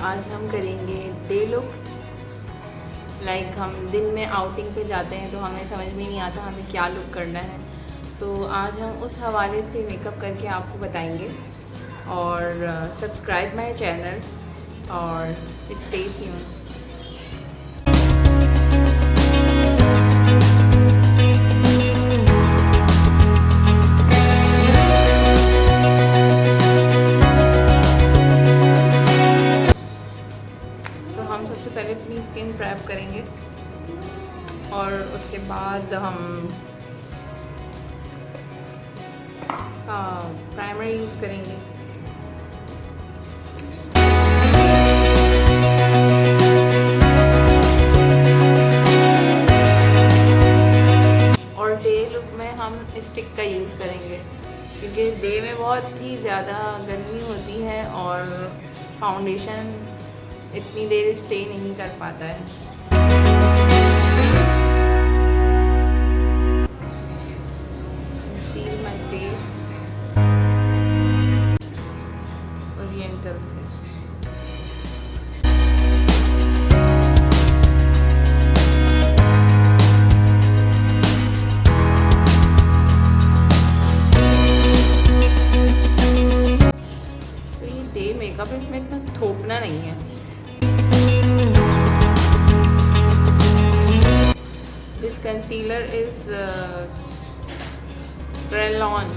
आज हम करेंगे डे लुक। लाइक हम दिन में आउटिंग पे जाते हैं तो हमें समझ में नहीं आता हमें क्या लुक करना है। सो आज हम उस हवाले से मेकअप करके आपको बताएंगे। और सब्सक्राइब माय चैनल और स्टे ट्यून। हम सबसे पहले अपनी स्किन प्रेप करेंगे और उसके बाद हम प्राइमर यूज़ करेंगे। और डे लुक में हम स्टिक का यूज़ करेंगे क्योंकि डे में बहुत ही ज़्यादा गर्मी होती है और फाउंडेशन इतनी देर स्टे नहीं कर पाता है। कंसील माय फेस ओरिएंटल से। तो ये डे मेकअप इसमें इतना थोपना नहीं है। This concealer is Kryolan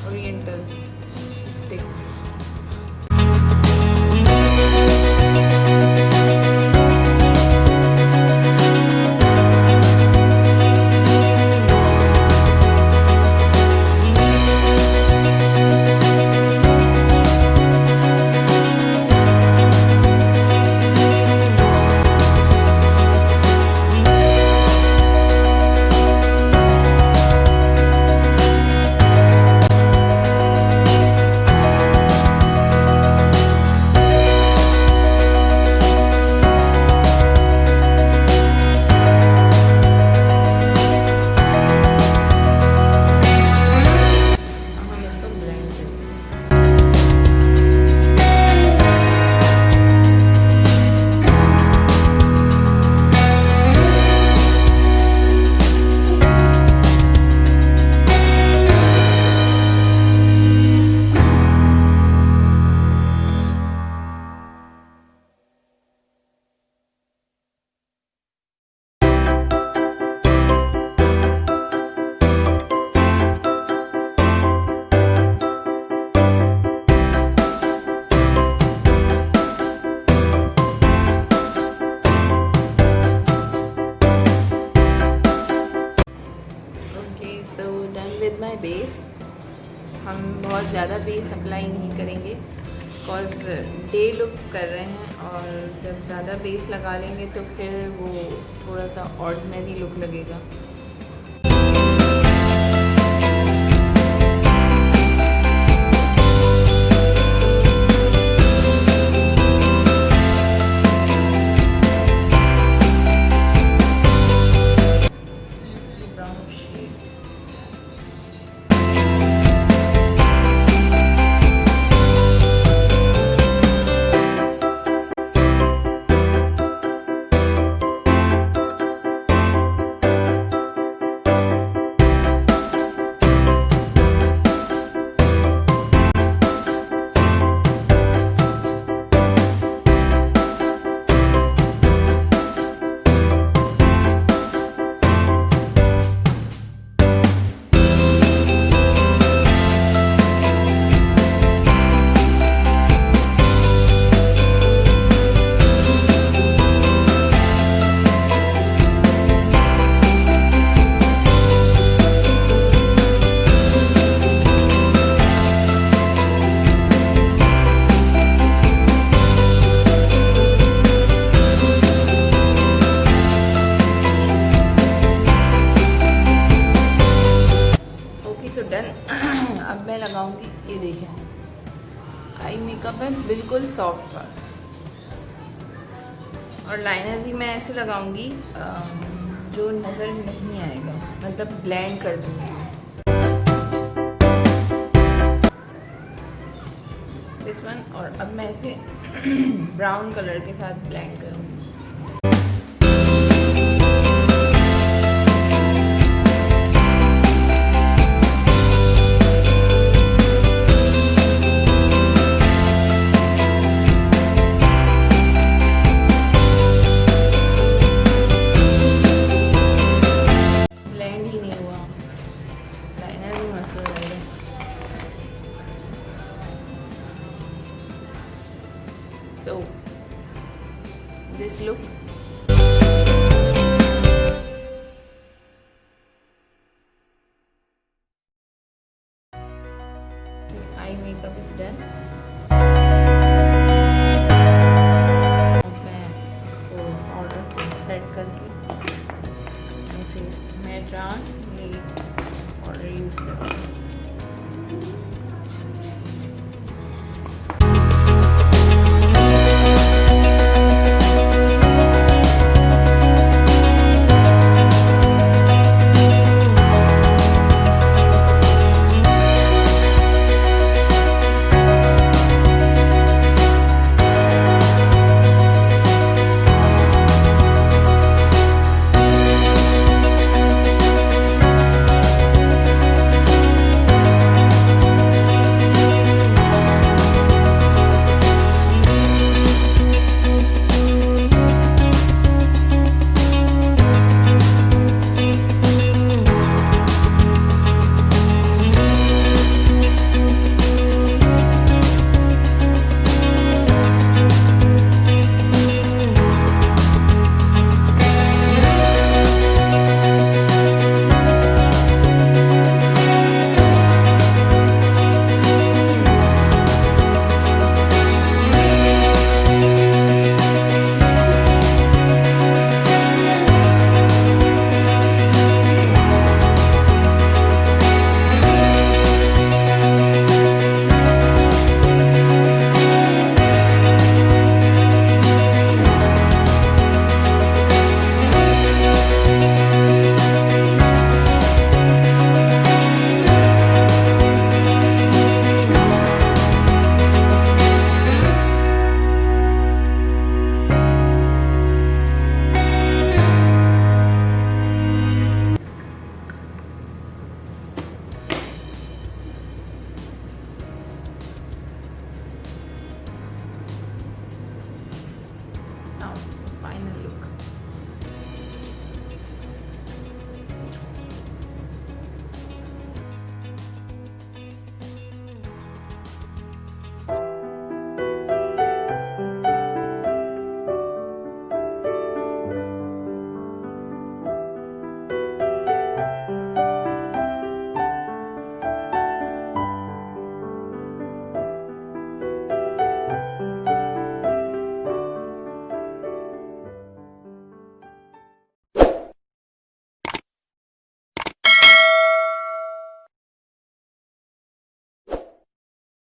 oriental stick. My base. हम बहुत ज़्यादा बेस अप्लाई नहीं करेंगे बिकॉज डे लुक कर रहे हैं और जब ज़्यादा बेस लगा लेंगे तो फिर वो थोड़ा सा ऑर्डिनरी लुक लगेगा। अब मैं लगाऊंगी, ये देखें आई मेकअप है बिल्कुल सॉफ्ट सा। और लाइनर भी मैं ऐसे लगाऊंगी जो नज़र नहीं आएगा, मतलब ब्लेंड कर दूंगी। This one. और अब मैं इसे ब्राउन कलर के साथ ब्लेंड करूँगी। So this look